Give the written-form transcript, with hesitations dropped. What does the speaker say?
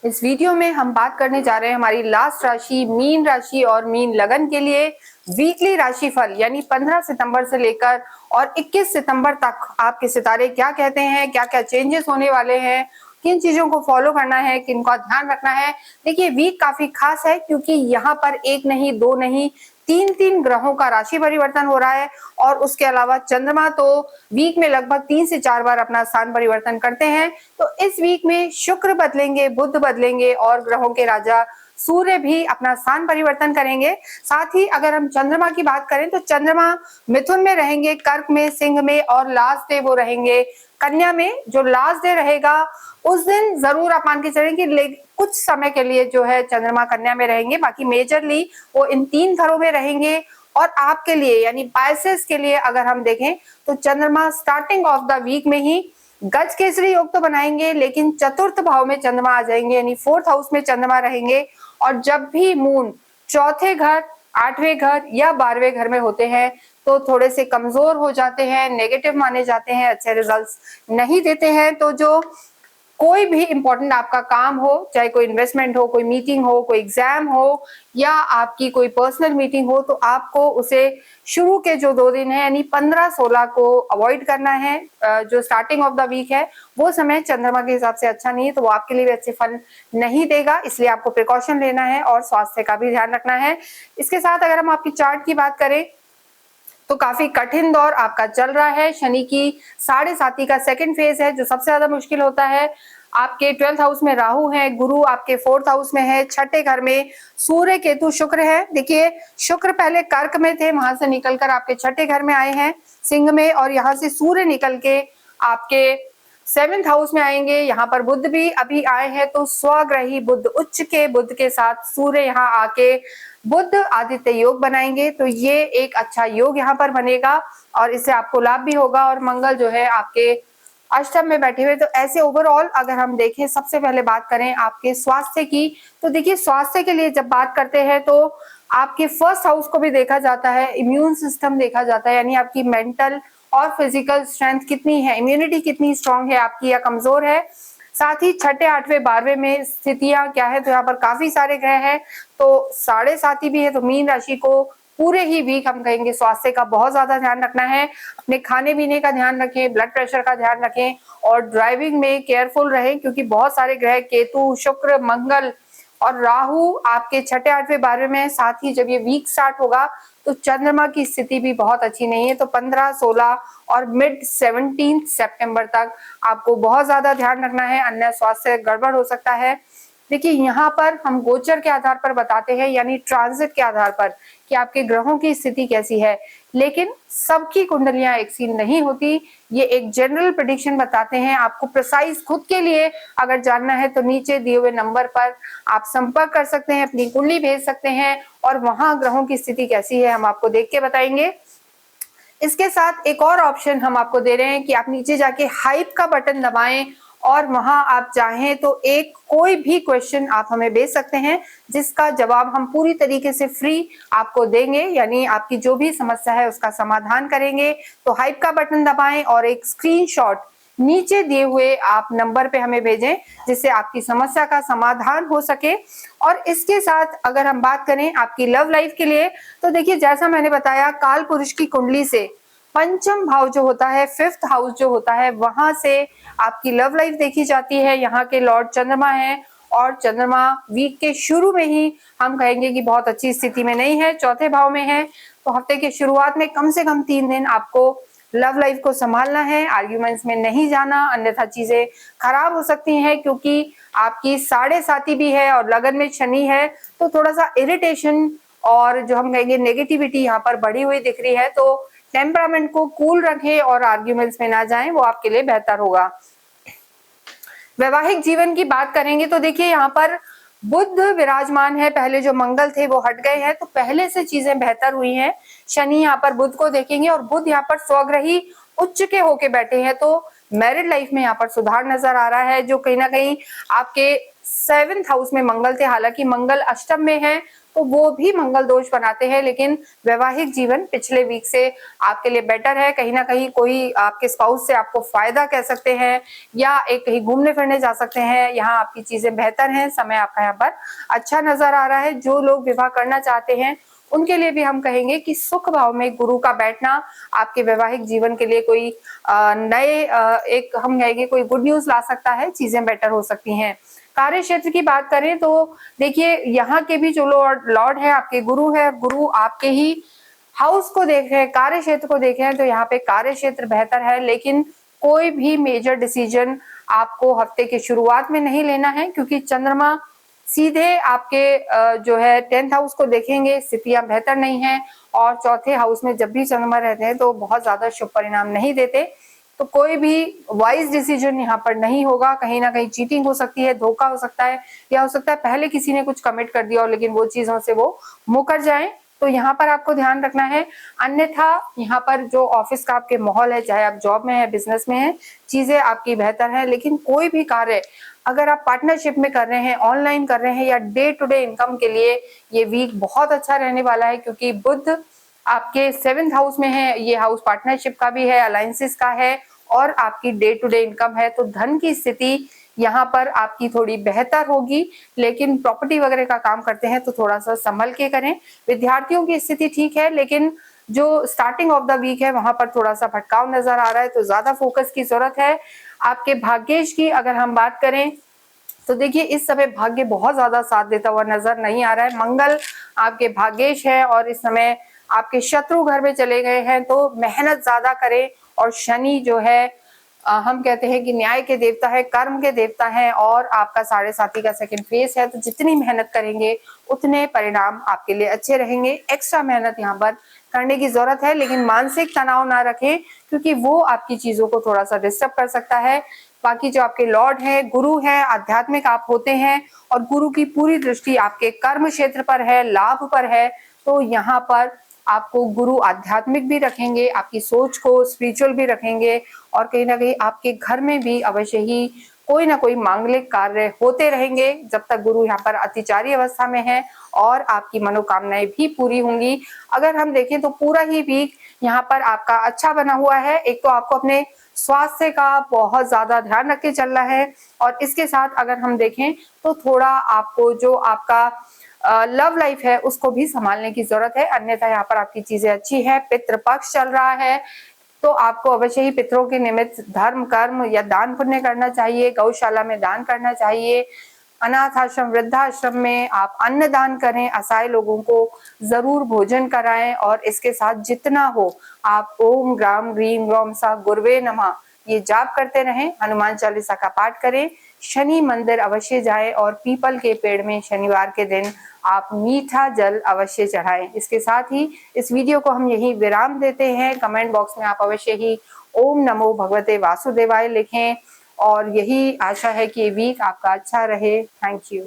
इस वीडियो में हम बात करने जा रहे हैं हमारी लास्ट राशि मीन राशि और मीन लगन के लिए वीकली राशिफल यानी 15 सितंबर से लेकर और 21 सितंबर तक आपके सितारे क्या कहते हैं, क्या क्या चेंजेस होने वाले हैं, किन चीजों को फॉलो करना है, किन का ध्यान रखना है। देखिए वीक काफी खास है क्योंकि यहाँ पर एक नहीं दो नहीं तीन तीन ग्रहों का राशि परिवर्तन हो रहा है और उसके अलावा चंद्रमा तो वीक में लगभग 3 से 4 बार अपना स्थान परिवर्तन करते हैं। तो इस वीक में शुक्र बदलेंगे, बुध बदलेंगे और ग्रहों के राजा सूर्य भी अपना स्थान परिवर्तन करेंगे। साथ ही अगर हम चंद्रमा की बात करें तो चंद्रमा मिथुन में रहेंगे, कर्क में, सिंह में और लास्ट डे वो रहेंगे कन्या में। जो लास्ट डे रहेगा उस दिन जरूर आप मान के चलें कि कुछ समय के लिए जो है चंद्रमा कन्या में रहेंगे, बाकी मेजरली वो इन 3 घरों में रहेंगे। और आपके लिए यानी पाइसेस के लिए अगर हम देखें तो चंद्रमा स्टार्टिंग ऑफ द वीक में ही गज केसरी योग तो बनाएंगे, लेकिन चतुर्थ भाव में चंद्रमा आ जाएंगे यानी 4th हाउस में चंद्रमा रहेंगे। और जब भी मून चौथे घर, 8वें घर या 12वें घर में होते हैं तो थोड़े से कमजोर हो जाते हैं, नेगेटिव माने जाते हैं, अच्छे रिजल्ट्स नहीं देते हैं। तो जो कोई भी इंपॉर्टेंट आपका काम हो, चाहे कोई इन्वेस्टमेंट हो, कोई मीटिंग हो, कोई एग्जाम हो या आपकी कोई पर्सनल मीटिंग हो, तो आपको उसे शुरू के जो 2 दिन है यानी 15-16 को अवॉइड करना है। जो स्टार्टिंग ऑफ द वीक है वो समय चंद्रमा के हिसाब से अच्छा नहीं है, तो वो आपके लिए भी अच्छे फल नहीं देगा, इसलिए आपको प्रिकॉशन लेना है और स्वास्थ्य का भी ध्यान रखना है। इसके साथ अगर हम आपकी चार्ट की बात करें तो काफी कठिन दौर आपका चल रहा है। शनि की 7.5 का सेकंड फेज है जो सबसे ज्यादा मुश्किल होता है। आपके 12th हाउस में राहु है, गुरु आपके 4th हाउस में है, छठे घर में सूर्य केतु शुक्र है। देखिए शुक्र पहले कर्क में थे, वहां से निकलकर आपके छठे घर में आए हैं सिंह में, और यहाँ से सूर्य निकल के आपके 7th हाउस में आएंगे। यहाँ पर बुध भी अभी आए हैं, तो स्वग्रही बुध, उच्च के बुध के साथ सूर्य यहाँ आके बुध आदित्य योग बनाएंगे। तो ये एक अच्छा योग यहाँ पर बनेगा और इससे आपको लाभ भी होगा। और मंगल जो है आपके अष्टम में बैठे हुए। तो ऐसे ओवरऑल अगर हम देखें, सबसे पहले बात करें आपके स्वास्थ्य की, तो देखिए स्वास्थ्य के लिए जब बात करते हैं तो आपके 1st हाउस को भी देखा जाता है, इम्यून सिस्टम देखा जाता है, यानी आपकी मेंटल और फिजिकल स्ट्रेंथ कितनी है, इम्यूनिटी कितनी स्ट्रांग है आपकी या कमजोर है। साथ ही छठे, 8वें, 12वें में स्थितियां क्या है, तो यहाँ पर काफी सारे ग्रह हैं, तो 7.5 भी है। तो मीन राशि को पूरे ही वीक हम कहेंगे स्वास्थ्य का बहुत ज्यादा ध्यान रखना है। अपने खाने पीने का ध्यान रखें, ब्लड प्रेशर का ध्यान रखें और ड्राइविंग में केयरफुल रहें, क्योंकि बहुत सारे ग्रह केतु, शुक्र, मंगल और राहु आपके छठे, 8वें, 12वें में। साथ ही जब ये वीक स्टार्ट होगा तो चंद्रमा की स्थिति भी बहुत अच्छी नहीं है, तो 15, 16 और मिड 17 सितंबर तक आपको बहुत ज्यादा ध्यान रखना है, अन्य स्वास्थ्य गड़बड़ हो सकता है। देखिए यहाँ पर हम गोचर के आधार पर बताते हैं, यानी ट्रांजिट के आधार पर कि आपके ग्रहों की स्थिति कैसी है, लेकिन सबकी कुंडलियां एक सी नहीं होती। ये एक जनरल प्रेडिक्शन बताते हैं। आपको प्रिसाइज खुद के लिए अगर जानना है तो नीचे दिए हुए नंबर पर आप संपर्क कर सकते हैं, अपनी कुंडली भेज सकते हैं और वहां ग्रहों की स्थिति कैसी है हम आपको देख के बताएंगे। इसके साथ एक और ऑप्शन हम आपको दे रहे हैं कि आप नीचे जाके हाइप का बटन दबाएं और वहां आप चाहें तो एक कोई भी क्वेश्चन आप हमें भेज सकते हैं, जिसका जवाब हम पूरी तरीके से फ्री आपको देंगे, यानी आपकी जो भी समस्या है उसका समाधान करेंगे। तो हाइप का बटन दबाएं और एक स्क्रीनशॉट नीचे दिए हुए आप नंबर पे हमें भेजें, जिससे आपकी समस्या का समाधान हो सके। और इसके साथ अगर हम बात करें आपकी लव लाइफ के लिए, तो देखिए जैसा मैंने बताया, काल पुरुष की कुंडली से पंचम भाव जो होता है, 5th हाउस जो होता है, वहां से आपकी लव लाइफ देखी जाती है। यहाँ के लॉर्ड चंद्रमा है और चंद्रमा वीक के शुरू में ही हम कहेंगे कि बहुत अच्छी स्थिति में नहीं है, चौथे भाव में है। तो हफ्ते की शुरुआत में कम से कम 3 दिन आपको लव लाइफ को संभालना है, आर्ग्यूमेंट्स में नहीं जाना, अन्यथा चीजें खराब हो सकती हैं, क्योंकि आपकी 7.5 भी है और लगन में शनि है, तो थोड़ा सा इरिटेशन और जो हम कहेंगे नेगेटिविटी यहाँ पर बढ़ी हुई दिख रही है। तो टेम्परामेंट को कूल रखें और आर्ग्यूमेंट्स में ना जाएं, वो आपके लिए बेहतर होगा। वैवाहिक जीवन की बात करेंगे तो देखिए यहाँ पर बुध विराजमान है, पहले जो मंगल थे वो हट गए हैं, तो पहले से चीजें बेहतर हुई हैं। शनि यहाँ पर बुध को देखेंगे और बुध यहाँ पर स्वग्रही उच्च के होके बैठे हैं, तो मैरिड लाइफ में यहाँ पर सुधार नजर आ रहा है, जो कहीं ना कहीं आपके 7th हाउस में मंगल थे। हालांकि मंगल अष्टम में है तो वो भी मंगल दोष बनाते हैं, लेकिन वैवाहिक जीवन पिछले वीक से आपके लिए बेटर है। कहीं ना कहीं कोई आपके स्पाउस से आपको फायदा कह सकते हैं, या एक कहीं घूमने फिरने जा सकते हैं। यहाँ आपकी चीजें बेहतर हैं, समय आपका यहाँ पर अच्छा नजर आ रहा है। जो लोग विवाह करना चाहते हैं उनके लिए भी हम कहेंगे कि सुख भाव में गुरु का बैठना आपके वैवाहिक जीवन के लिए कोई नए एक हम कहेंगे कोई गुड न्यूज ला सकता है, चीजें बेटर हो सकती हैं। कार्य क्षेत्र की बात करें तो देखिए यहाँ के भी जो लॉर्ड है आपके गुरु है, गुरु आपके ही हाउस को देख रहे हैं, कार्य क्षेत्र को देख रहे हैं, तो यहाँ पे कार्य क्षेत्र बेहतर है। लेकिन कोई भी मेजर डिसीजन आपको हफ्ते की शुरुआत में नहीं लेना है, क्योंकि चंद्रमा सीधे आपके जो है 10th हाउस को देखेंगे, स्थितियां बेहतर नहीं है। और चौथे हाउस में जब भी चंद्रमा रहते हैं तो बहुत ज्यादा शुभ परिणाम नहीं देते। तो कोई भी वाइज डिसीजन यहाँ पर नहीं होगा। कहीं ना कहीं चीटिंग हो सकती है, धोखा हो सकता है, या हो सकता है पहले किसी ने कुछ कमिट कर दिया और लेकिन वो चीजों से वो मुकर जाए, तो यहाँ पर आपको ध्यान रखना है। अन्यथा यहाँ पर जो ऑफिस का आपके माहौल है, चाहे आप जॉब में है, बिजनेस में है, चीजें आपकी बेहतर है। लेकिन कोई भी कार्य अगर आप पार्टनरशिप में कर रहे हैं, ऑनलाइन कर रहे हैं, या डे टू डे इनकम के लिए ये वीक बहुत अच्छा रहने वाला है, क्योंकि बुध आपके 7th हाउस में है। ये हाउस पार्टनरशिप का भी है, अलायंसेस का है, और आपकी डे टू डे इनकम है। तो धन की स्थिति यहाँ पर आपकी थोड़ी बेहतर होगी। लेकिन प्रॉपर्टी वगैरह का काम करते हैं तो थोड़ा सा संभल के करें। विद्यार्थियों की स्थिति ठीक है, लेकिन जो स्टार्टिंग ऑफ द वीक है वहां पर थोड़ा सा भटकाव नजर आ रहा है, तो ज्यादा फोकस की जरूरत है। आपके भाग्येश की अगर हम बात करें तो देखिए इस समय भाग्य बहुत ज्यादा साथ देता हुआ नजर नहीं आ रहा है। मंगल आपके भाग्येश है और इस समय आपके शत्रु घर में चले गए हैं, तो मेहनत ज्यादा करें। और शनि जो है हम कहते हैं कि न्याय के देवता है, कर्म के देवता है, और आपका 7.5 का सेकंड फेस है। तो जितनी मेहनत करेंगे उतने परिणाम आपके लिए अच्छे रहेंगे। एक्स्ट्रा मेहनत यहाँ पर करने की जरूरत है, लेकिन मानसिक तनाव ना रखें, क्योंकि वो आपकी चीजों को थोड़ा सा डिस्टर्ब कर सकता है। बाकी जो आपके लॉर्ड है, गुरु है, आध्यात्मिक आप होते हैं, और गुरु की पूरी दृष्टि आपके कर्म क्षेत्र पर है, लाभ पर है। तो यहाँ पर आपको गुरु आध्यात्मिक भी रखेंगे, आपकी सोच को स्पिरिचुअल भी रखेंगे, और कहीं ना कहीं आपके घर में भी अवश्य ही कोई ना कोई मांगलिक कार्य होते रहेंगे जब तक गुरु यहाँ पर अतिचारी अवस्था में है, और आपकी मनोकामनाएं भी पूरी होंगी। अगर हम देखें तो पूरा ही वीक यहाँ पर आपका अच्छा बना हुआ है। एक तो आपको अपने स्वास्थ्य का बहुत ज्यादा ध्यान रख के चलना है, और इसके साथ अगर हम देखें तो थोड़ा आपको जो आपका लव लाइफ है उसको भी संभालने की जरूरत है। अन्यथा यहाँ पर आपकी चीजें अच्छी है। पितृ पक्ष चल रहा है तो आपको अवश्य ही पितरों के निमित्त धर्म कर्म या दान पुण्य करना चाहिए, गौशाला में दान करना चाहिए, अनाथ आश्रम वृद्धाश्रम में आप अन्न दान करें, असहाय लोगों को जरूर भोजन कराएं। और इसके साथ जितना हो आप ओम ग्राम ग्रीम ग्रौम सा गुरुवे नमः ये जाप करते रहें, हनुमान चालीसा का पाठ करें, शनि मंदिर अवश्य जाएं, और पीपल के पेड़ में शनिवार के दिन आप मीठा जल अवश्य चढ़ाएं। इसके साथ ही इस वीडियो को हम यही विराम देते हैं। कमेंट बॉक्स में आप अवश्य ही ओम नमो भगवते वासुदेवाय लिखें, और यही आशा है कि ये वीक आपका अच्छा रहे। Thank you.